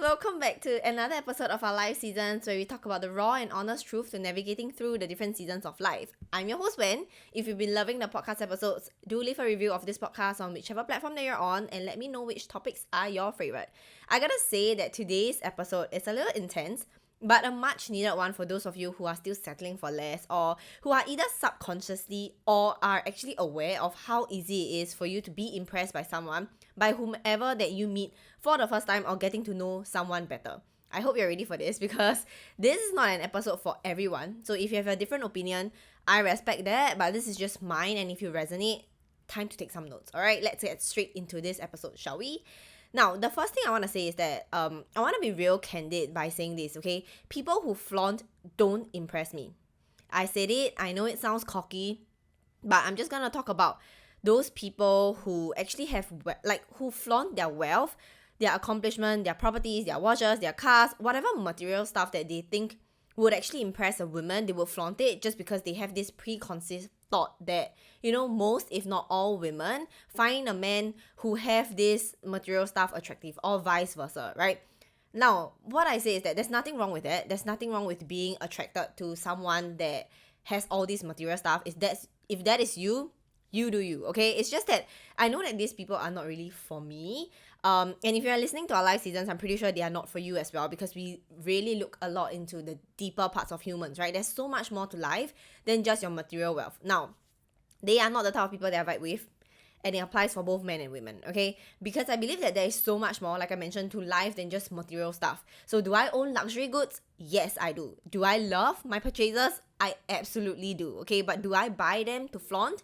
welcome back to another episode of our live seasons where we talk about the raw and honest truth to navigating through the different seasons of life. I'm your host Wen. If you've been loving the podcast episodes, do leave a review of this podcast on whichever platform that you're on and let me know which topics are your favorite. I gotta say that today's episode is a little intense, but a much needed one for those of you who are still settling for less or who are either subconsciously or are actually aware of how easy it is for you to be impressed by someone, by whomever that you meet for the first time or getting to know someone better. I hope you're ready for this because this is not an episode for everyone. So if you have a different opinion, I respect that, but this is just mine, and if you resonate, time to take some notes. Alright, let's get straight into this episode, shall we? Now, the first thing I want to say is that I want to be real candid by saying this, okay? People who flaunt don't impress me. I said it, I know it sounds cocky, but I'm just going to talk about those people who actually have, who flaunt their wealth, their accomplishment, their properties, their watches, their cars, whatever material stuff that they think would actually impress a woman. They will flaunt it just because they have this preconceived thought that, most if not all women find a man who have this material stuff attractive or vice versa, right? Now, what I say is that there's nothing wrong with that. There's nothing wrong with being attracted to someone that has all this material stuff. If that is you, you do you, okay? It's just that I know that these people are not really for me. And if you're listening to our live seasons, I'm pretty sure they are not for you as well, because we really look a lot into the deeper parts of humans, right? There's so much more to life than just your material wealth. Now, they are not the type of people that I vibe with, and it applies for both men and women, okay? Because I believe that there is so much more, like I mentioned, to life than just material stuff. So do I own luxury goods? Yes, I do. Do I love my purchases? I absolutely do, okay? But do I buy them to flaunt?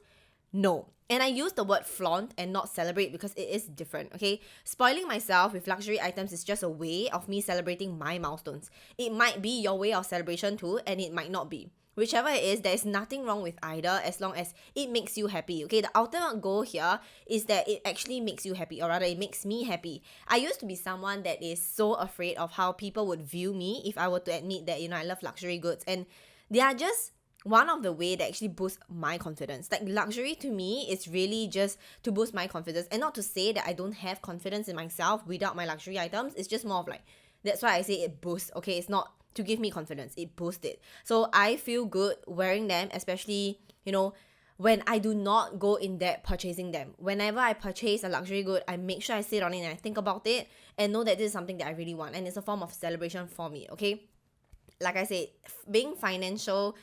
No. And I use the word flaunt and not celebrate because it is different, okay? Spoiling myself with luxury items is just a way of me celebrating my milestones. It might be your way of celebration too, and it might not be. Whichever it is, there is nothing wrong with either as long as it makes you happy, okay? The ultimate goal here is that it actually makes you happy, or rather it makes me happy. I used to be someone that is so afraid of how people would view me if I were to admit that, I love luxury goods, and they are just one of the way that actually boosts my confidence. Like, luxury to me is really just to boost my confidence, and not to say that I don't have confidence in myself without my luxury items. It's just more of like, that's why I say it boosts, okay? It's not to give me confidence, it boosts it. So I feel good wearing them, especially, when I do not go in debt purchasing them. Whenever I purchase a luxury good, I make sure I sit on it and I think about it and know that this is something that I really want, and it's a form of celebration for me, okay? Like I said, being financially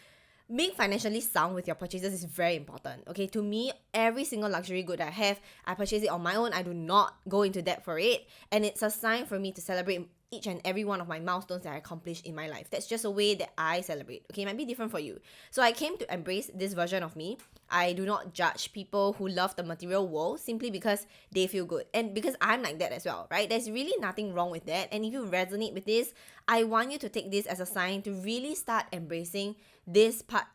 sound with your purchases is very important, okay? To me, every single luxury good I have, I purchase it on my own. I do not go into debt for it, and it's a sign for me to celebrate each and every one of my milestones that I accomplished in my life. That's just a way that I celebrate, okay? It might be different for you. So I came to embrace this version of me. I do not judge people who love the material world simply because they feel good, and because I'm like that as well, right? There's really nothing wrong with that, and if you resonate with this, I want you to take this as a sign to really start embracing this part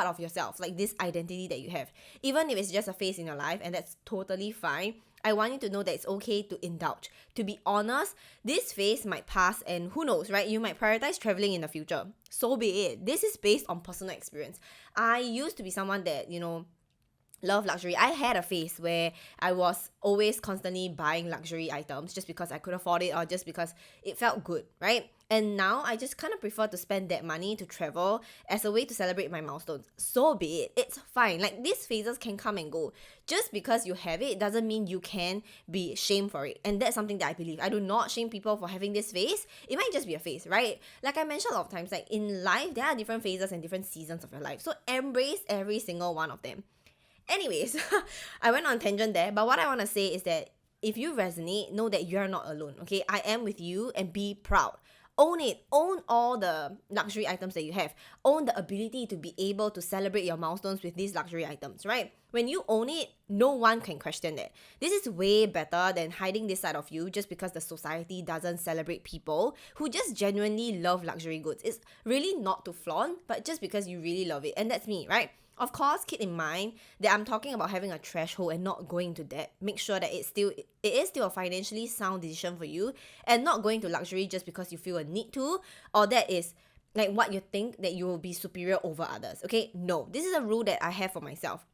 of yourself, like this identity that you have. Even if it's just a phase in your life, and that's totally fine, I want you to know that it's okay to indulge. To be honest, this phase might pass, and who knows, right? You might prioritize traveling in the future. So be it. This is based on personal experience. I used to be someone that, love luxury. I had a phase where I was always constantly buying luxury items just because I could afford it or just because it felt good, right? And now I just kind of prefer to spend that money to travel as a way to celebrate my milestones. So be it. It's fine. Like, these phases can come and go. Just because you have it doesn't mean you can be shamed for it. And that's something that I believe. I do not shame people for having this phase. It might just be a phase, right? Like I mentioned a lot of times, like in life, there are different phases and different seasons of your life. So embrace every single one of them. Anyways, I went on a tangent there, but what I want to say is that if you resonate, know that you're not alone, okay? I am with you, and be proud. Own it. Own all the luxury items that you have. Own the ability to be able to celebrate your milestones with these luxury items, right? When you own it, no one can question that. This is way better than hiding this side of you just because the society doesn't celebrate people who just genuinely love luxury goods. It's really not to flaunt, but just because you really love it. And that's me, right? Of course, keep in mind that I'm talking about having a threshold and not going to debt. Make sure that it is still a financially sound decision for you, and not going to luxury just because you feel a need to, or that is like what you think that you will be superior over others. Okay? No, this is a rule that I have for myself.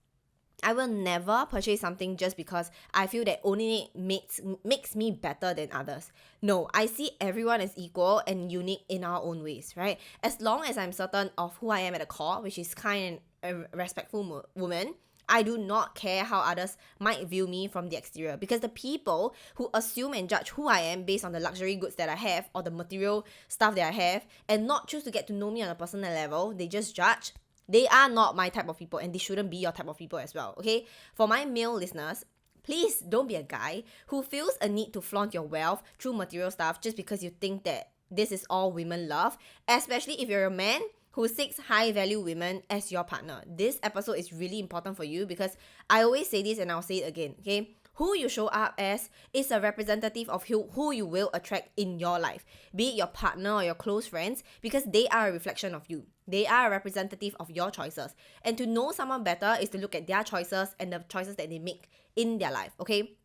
I will never purchase something just because I feel that owning it makes me better than others. No, I see everyone as equal and unique in our own ways, right? As long as I'm certain of who I am at the core, which is kind and a respectful woman, I do not care how others might view me from the exterior, because the people who assume and judge who I am based on the luxury goods that I have or the material stuff that I have and not choose to get to know me on a personal level, they just judge. They are not my type of people, and they shouldn't be your type of people as well, okay? For my male listeners, please don't be a guy who feels a need to flaunt your wealth through material stuff just because you think that this is all women love, especially if you're a man who seeks high value women as your partner. This episode is really important for you because I always say this and I'll say it again, okay? Who you show up as is a representative of who you will attract in your life, be it your partner or your close friends, because they are a reflection of you. They are a representative of your choices. And to know someone better is to look at their choices and the choices that they make in their life, okay?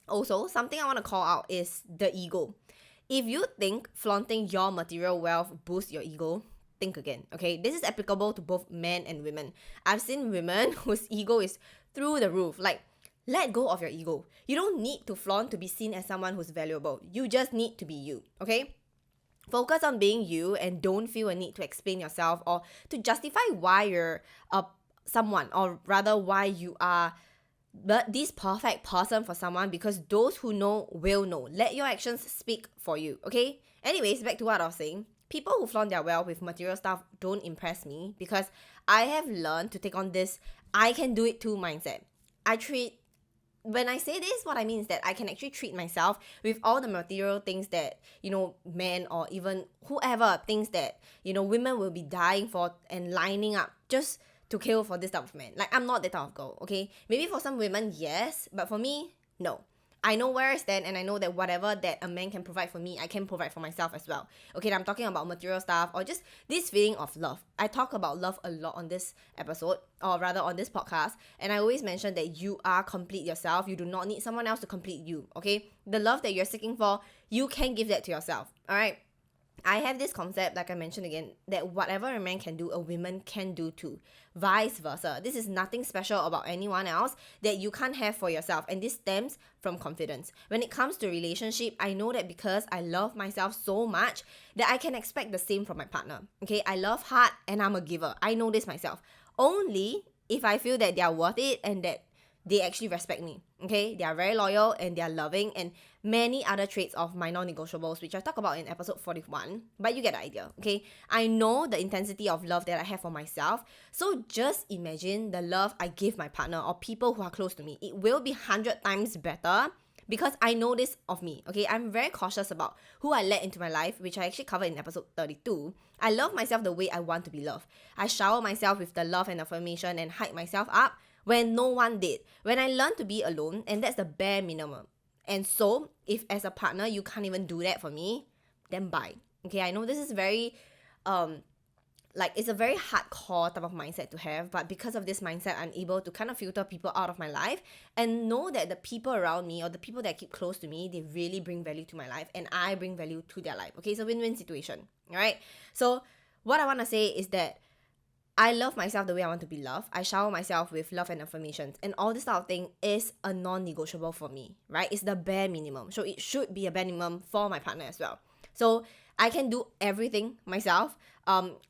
Also, something I want to call out is the ego. If you think flaunting your material wealth boosts your ego, think again, okay? This is applicable to both men and women. I've seen women whose ego is through the roof. Like, let go of your ego. You don't need to flaunt to be seen as someone who's valuable. You just need to be you, okay? Focus on being you and don't feel a need to explain yourself or to justify why you're someone, or rather why you are this perfect person for someone, because those who know will know. Let your actions speak for you, okay? Anyways, back to what I was saying. People who flaunt their wealth with material stuff don't impress me because I have learned to take on this I can do it too mindset. When I say this, what I mean is that I can actually treat myself with all the material things that, men or even whoever thinks that, women will be dying for and lining up just to kill for this type of man. Like, I'm not that type of girl, okay? Maybe for some women, yes, but for me, no. I know where I stand, and I know that whatever that a man can provide for me, I can provide for myself as well. Okay, I'm talking about material stuff or just this feeling of love. I talk about love a lot on this episode, or rather on this podcast, and I always mention that you are complete yourself. You do not need someone else to complete you, okay? The love that you're seeking for, you can give that to yourself, all right? I have this concept, like I mentioned again, that whatever a man can do, a woman can do too. Vice versa. This is nothing special about anyone else that you can't have for yourself. And this stems from confidence. When it comes to relationship, I know that because I love myself so much that I can expect the same from my partner. Okay, I love hard and I'm a giver. I know this myself. Only if I feel that they are worth it and that they actually respect me, okay? They are very loyal and they are loving, and many other traits of my non-negotiables, which I talk about in episode 41, but you get the idea, okay? I know the intensity of love that I have for myself, so just imagine the love I give my partner or people who are close to me. It will be 100 times better because I know this of me, okay? I'm very cautious about who I let into my life, which I actually covered in episode 32. I love myself the way I want to be loved. I shower myself with the love and affirmation and hype myself up when no one did. When I learned to be alone, and that's the bare minimum. And so, if as a partner you can't even do that for me, then bye. Okay, I know this is very, it's a very hardcore type of mindset to have, but because of this mindset, I'm able to kind of filter people out of my life and know that the people around me or the people that keep close to me, they really bring value to my life and I bring value to their life. Okay, it's a win-win situation, all right? So, what I want to say is that I love myself the way I want to be loved. I shower myself with love and affirmations. And all this type of thing is a non-negotiable for me, right? It's the bare minimum. So it should be a bare minimum for my partner as well. So I can do everything myself.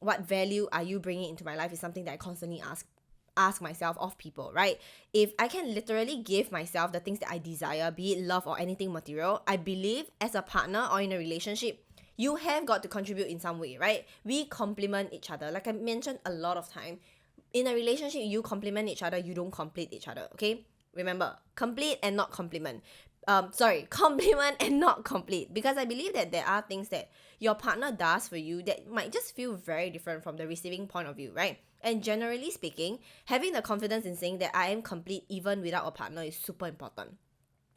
What value are you bringing into my life is something that I constantly ask myself of people, right? If I can literally give myself the things that I desire, be it love or anything material, I believe as a partner or in a relationship, you have got to contribute in some way, right? We complement each other. Like I mentioned a lot of time, in a relationship, you complement each other, you don't complete each other, okay? Remember, complete and not complement. Compliment and not complete. Because I believe that there are things that your partner does for you that might just feel very different from the receiving point of view, right? And generally speaking, having the confidence in saying that I am complete even without a partner is super important.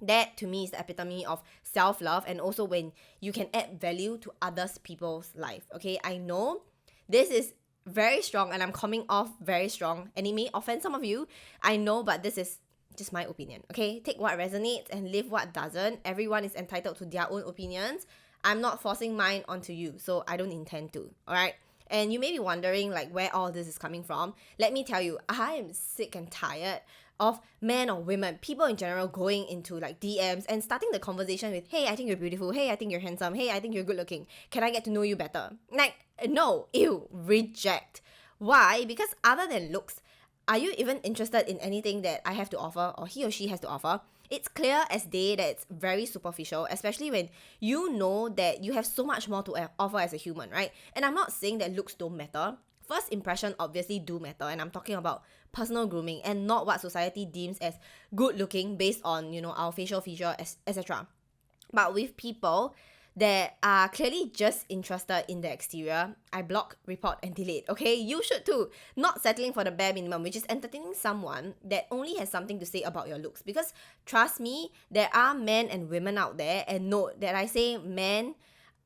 That to me is the epitome of self-love, and also when you can add value to others people's life. Okay, I know this is very strong and I'm coming off very strong and it may offend some of you, I know, but this is just my opinion. Okay, take what resonates and leave what doesn't. Everyone is entitled to their own opinions. I'm not forcing mine onto you, so I don't intend to. All right. And you may be wondering like where all this is coming from. Let me tell you, I am sick and tired of men or women, people in general going into like DMs and starting the conversation with, hey, I think you're beautiful. Hey, I think you're handsome. Hey, I think you're good looking. Can I get to know you better? Like, no, ew, reject. Why? Because other than looks, are you even interested in anything that I have to offer or he or she has to offer? It's clear as day that it's very superficial, especially when you know that you have so much more to offer as a human, right? And I'm not saying that looks don't matter. First impression obviously do matter, and I'm talking about personal grooming and not what society deems as good looking based on, our facial feature, etc. But with people that are clearly just interested in the exterior, I block, report, and delete. Okay, you should too. Not settling for the bare minimum, which is entertaining someone that only has something to say about your looks. Because trust me, there are men and women out there, and note that I say men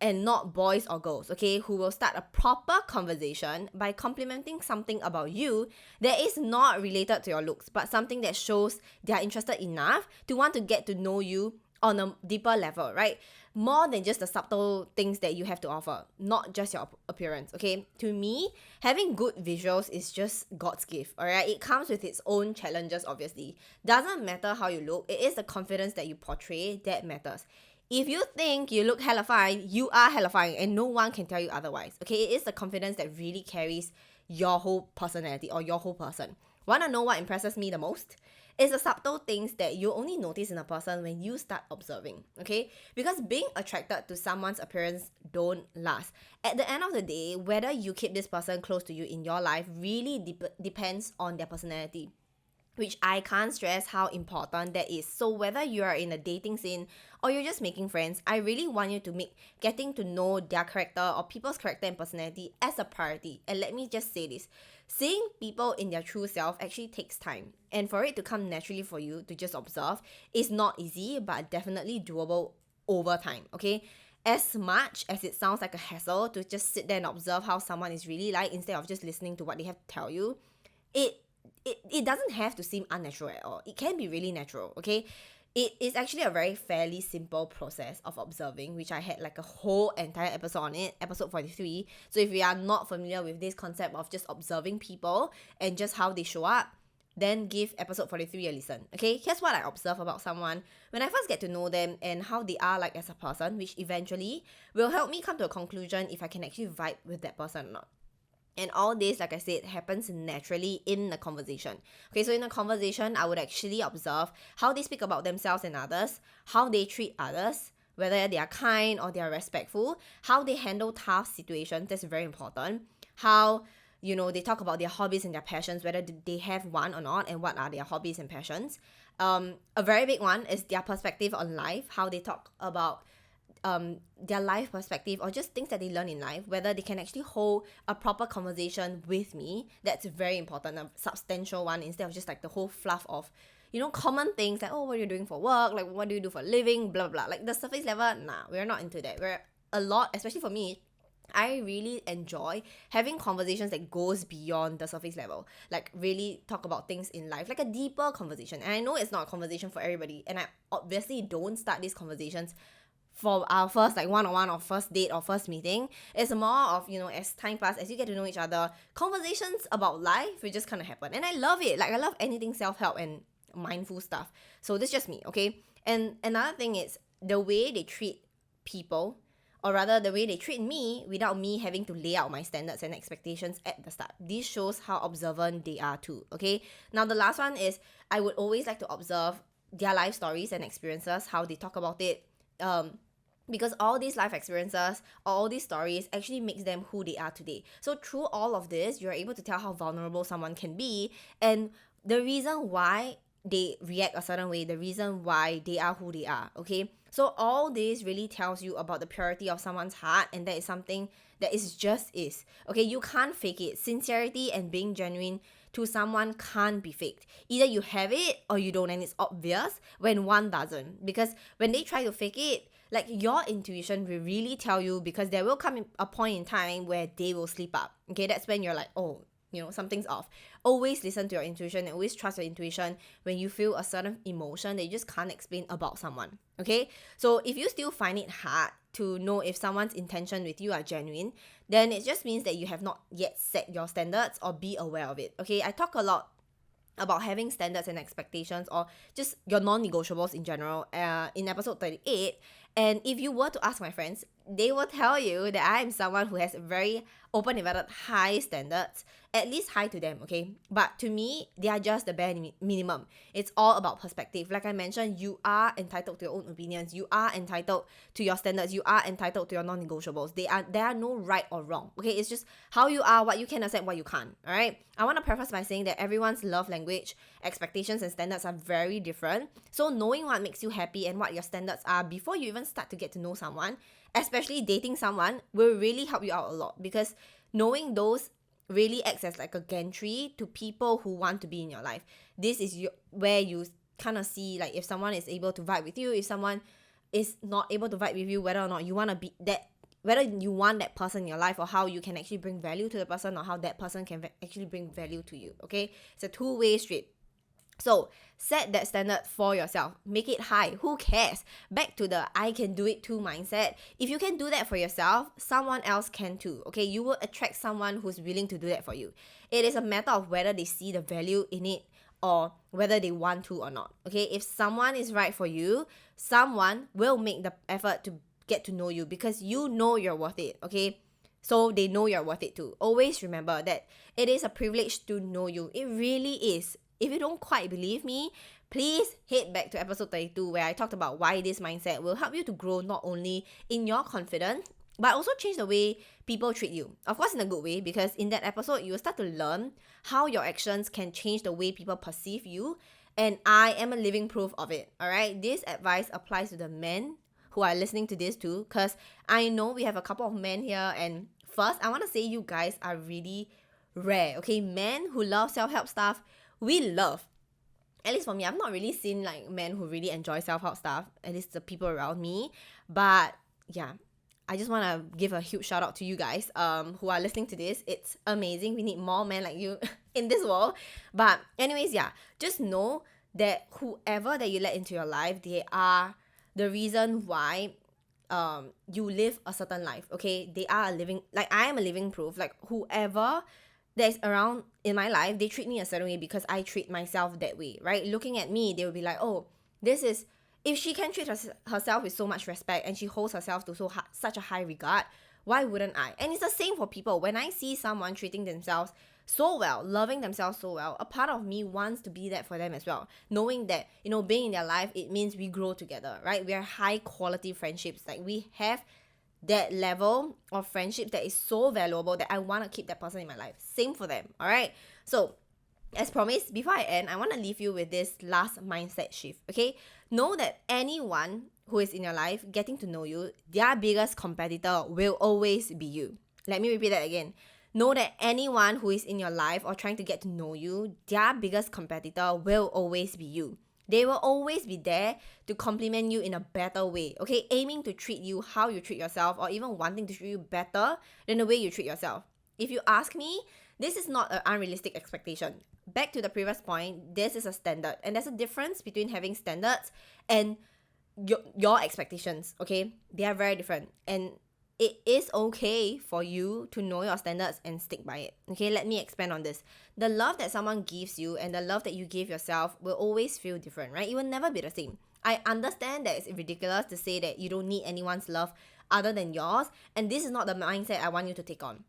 and not boys or girls, okay, who will start a proper conversation by complimenting something about you that is not related to your looks, but something that shows they are interested enough to want to get to know you on a deeper level, right? More than just the subtle things that you have to offer, not just your appearance, okay? To me, having good visuals is just God's gift, alright? It comes with its own challenges, obviously. Doesn't matter how you look, it is the confidence that you portray that matters. If you think you look hella fine, you are hella fine, and no one can tell you otherwise, okay? It is the confidence that really carries your whole personality or your whole person. Wanna know what impresses me the most? It's the subtle things that you only notice in a person when you start observing, okay? Because being attracted to someone's appearance don't last. At the end of the day, whether you keep this person close to you in your life really depends on their personality, which I can't stress how important that is. So whether you are in a dating scene or you're just making friends, I really want you to make getting to know their character or people's character and personality as a priority. And let me just say this. Seeing people in their true self actually takes time. And for it to come naturally for you to just observe is not easy, but definitely doable over time, okay? As much as it sounds like a hassle to just sit there and observe how someone is really like instead of just listening to what they have to tell you, it doesn't have to seem unnatural at all. It can be really natural, okay? It is actually a very fairly simple process of observing, which I had like a whole entire episode on it, episode 43. So if you are not familiar with this concept of just observing people and just how they show up, then give episode 43 a listen, okay? Here's what I observe about someone when I first get to know them and how they are like as a person, which eventually will help me come to a conclusion if I can actually vibe with that person or not. And all this, like I said, happens naturally in the conversation. Okay, so in a conversation, I would actually observe how they speak about themselves and others, how they treat others, whether they are kind or they are respectful, how they handle tough situations, that's very important, how, they talk about their hobbies and their passions, whether they have one or not, and what are their hobbies and passions. A very big one is their perspective on life, how they talk about their life perspective or just things that they learn in life, whether they can actually hold a proper conversation with me. That's very important, a substantial one, instead of just like the whole fluff of, common things like, oh, what are you doing for work? Like, what do you do for a living? Blah, blah, blah. Like the surface level, nah, we're not into that. We're a lot, especially for me, I really enjoy having conversations that goes beyond the surface level, like really talk about things in life, like a deeper conversation. And I know it's not a conversation for everybody, and I obviously don't start these conversations for our first like one-on-one or first date or first meeting. It's more of, as time passes, as you get to know each other, conversations about life will just kind of happen. And I love it. Like I love anything self-help and mindful stuff. So this is just me, okay? And another thing is the way they treat people, or rather the way they treat me without me having to lay out my standards and expectations at the start. This shows how observant they are too, okay? Now the last one is I would always like to observe their life stories and experiences, how they talk about it, because all these life experiences, all these stories actually makes them who they are today. So through all of this, you're able to tell how vulnerable someone can be and the reason why they react a certain way, the reason why they are who they are, okay? So all this really tells you about the purity of someone's heart, and that is something that is, okay? You can't fake it. Sincerity and being genuine to someone can't be faked. Either you have it or you don't, and it's obvious when one doesn't. Because when they try to fake it, like your intuition will really tell you, because there will come a point in time where they will slip up. Okay, that's when you're like, oh, something's off. Always listen to your intuition and always trust your intuition when you feel a certain emotion that you just can't explain about someone. Okay, so if you still find it hard to know if someone's intention with you are genuine, then it just means that you have not yet set your standards or be aware of it. Okay, I talk a lot about having standards and expectations, or just your non-negotiables in general, in episode 38. And if you were to ask my friends, they will tell you that I am someone who has very open invited high standards, at least high to them, okay? But to me, they are just the bare minimum. It's all about perspective. Like I mentioned, you are entitled to your own opinions. You are entitled to your standards. You are entitled to your non-negotiables. There are no right or wrong, okay? It's just how you are, what you can accept, what you can't, all right? I want to preface by saying that everyone's love language, expectations, and standards are very different. So knowing what makes you happy and what your standards are before you even start to get to know someone, especially dating someone, will really help you out a lot, because knowing those really acts as like a gantry to people who want to be in your life. This is where you kind of see like if someone is able to vibe with you, if someone is not able to vibe with you, whether or not you want to be that, whether you want that person in your life, or how you can actually bring value to the person, or how that person can actually bring value to you, okay? It's a two-way street. So set that standard for yourself. Make it high. Who cares? Back to the I can do it too mindset. If you can do that for yourself, someone else can too. Okay, you will attract someone who's willing to do that for you. It is a matter of whether they see the value in it or whether they want to or not. Okay, if someone is right for you, someone will make the effort to get to know you, because you know you're worth it. Okay, so they know you're worth it too. Always remember that it is a privilege to know you. It really is. If you don't quite believe me, please head back to episode 32, where I talked about why this mindset will help you to grow not only in your confidence, but also change the way people treat you. Of course, in a good way, because in that episode, you will start to learn how your actions can change the way people perceive you. And I am a living proof of it, alright? This advice applies to the men who are listening to this too, because I know we have a couple of men here. And first, I want to say you guys are really rare, okay? Men who love self-help stuff, we love. At least for me, I've not really seen like men who really enjoy self-help stuff, at least the people around me. But yeah, I just want to give a huge shout out to you guys who are listening to this. It's amazing. We need more men like you in this world. But anyways, yeah, just know that whoever that you let into your life, they are the reason why you live a certain life, okay? They are a living, like I am a living proof. Like whoever that is around in my life, they treat me a certain way because I treat myself that way, right? Looking at me, they will be like, oh, this is, if she can treat herself with so much respect and she holds herself to such a high regard, why wouldn't I? And it's the same for people. When I see someone treating themselves so well, loving themselves so well, a part of me wants to be that for them as well. Knowing that, you know, being in their life, it means we grow together, right? We are high quality friendships. Like we have that level of friendship that is so valuable that I want to keep that person in my life. Same for them, all right? So as promised, before I end, I want to leave you with this last mindset shift, okay? Know that anyone who is in your life, getting to know you, their biggest competitor will always be you. Let me repeat that again. Know that anyone who is in your life or trying to get to know you, their biggest competitor will always be you. They will always be there to compliment you in a better way, okay? Aiming to treat you how you treat yourself, or even wanting to treat you better than the way you treat yourself. If you ask me, this is not an unrealistic expectation. Back to the previous point, this is a standard. And there's a difference between having standards and your expectations, okay? They are very different. And it is okay for you to know your standards and stick by it. Okay, let me expand on this. The love that someone gives you and the love that you give yourself will always feel different, right? It will never be the same. I understand that it's ridiculous to say that you don't need anyone's love other than yours, and this is not the mindset I want you to take on.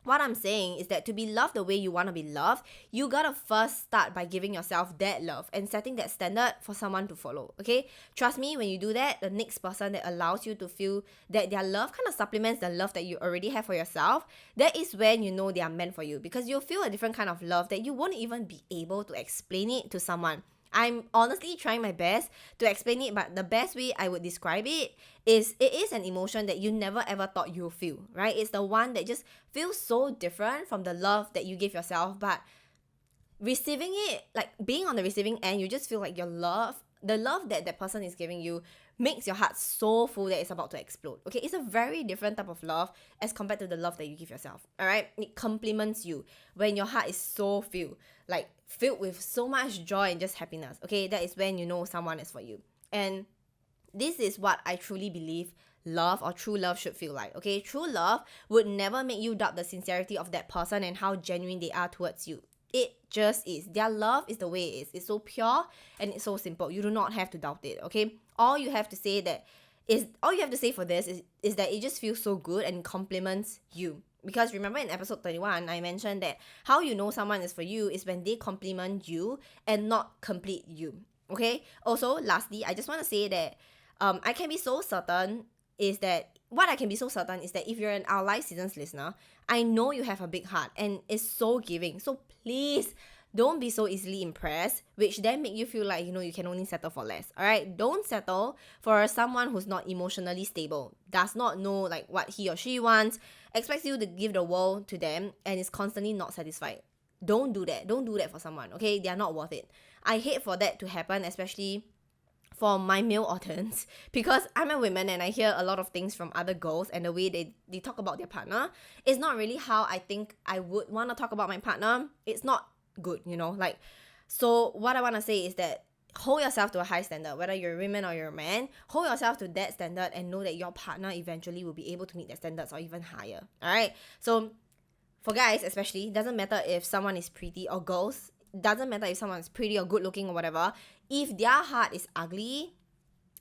What I'm saying is that to be loved the way you want to be loved, you gotta first start by giving yourself that love and setting that standard for someone to follow, okay? Trust me, when you do that, the next person that allows you to feel that their love kind of supplements the love that you already have for yourself, that is when you know they are meant for you, because you'll feel a different kind of love that you won't even be able to explain it to someone. I'm honestly trying my best to explain it, but the best way I would describe it is an emotion that you never ever thought you'll feel, right? It's the one that just feels so different from the love that you give yourself, but receiving it, like being on the receiving end, you just feel like the love that person is giving you makes your heart so full that it's about to explode. Okay, it's a very different type of love as compared to the love that you give yourself. All right, it compliments you when your heart is so filled with so much joy and just happiness. Okay, that is when you know someone is for you. And this is what I truly believe love or true love should feel like. Okay, true love would never make you doubt the sincerity of that person and how genuine they are towards you. It just is. Their love is the way it is. It's so pure and it's so simple. You do not have to doubt it, okay? All you have to say for this is that it just feels so good and compliments you. Because remember in episode 31, I mentioned that how you know someone is for you is when they compliment you and not complete you. Okay? Also, lastly, I just want to say that what I can be so certain is that if you're an Our Life Seasons listener, I know you have a big heart and it's so giving. So please don't be so easily impressed, which then make you feel like, you can only settle for less. Alright? Don't settle for someone who's not emotionally stable, does not know like what he or she wants, expects you to give the world to them, and is constantly not satisfied. Don't do that. Don't do that for someone, okay? They are not worth it. I hate for that to happen, especially for my male audience, because I'm a woman and I hear a lot of things from other girls, and the way they talk about their partner is not really how I think I would want to talk about my partner. It's not good, so what I want to say is that hold yourself to a high standard, whether you're a woman or you're a man. Hold yourself to that standard and know that your partner eventually will be able to meet their standards or even higher. Alright, so for guys especially, doesn't matter if someone is pretty, or girls, doesn't matter if someone is pretty or good looking or whatever. If their heart is ugly,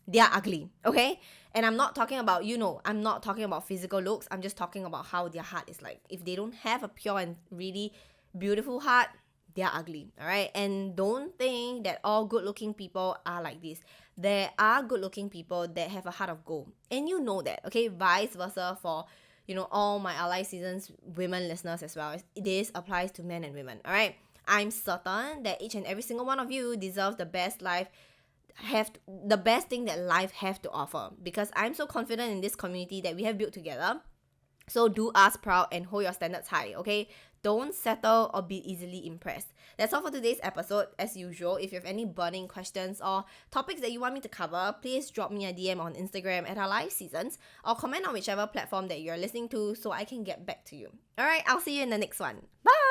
they are ugly, okay? And I'm not talking about, I'm not talking about physical looks. I'm just talking about how their heart is like. If they don't have a pure and really beautiful heart, they're ugly, all right? And don't think that all good-looking people are like this. There are good-looking people that have a heart of gold, and you know that, okay? Vice versa for, all my Our Life Seasons women listeners as well. This applies to men and women, all right? I'm certain that each and every single one of you deserves the best thing that life have to offer, because I'm so confident in this community that we have built together. So do us proud and hold your standards high, okay? Don't settle or be easily impressed. That's all for today's episode. As usual, if you have any burning questions or topics that you want me to cover, please drop me a DM on Instagram at Our Life Seasons, or comment on whichever platform that you're listening to so I can get back to you. Alright, I'll see you in the next one. Bye!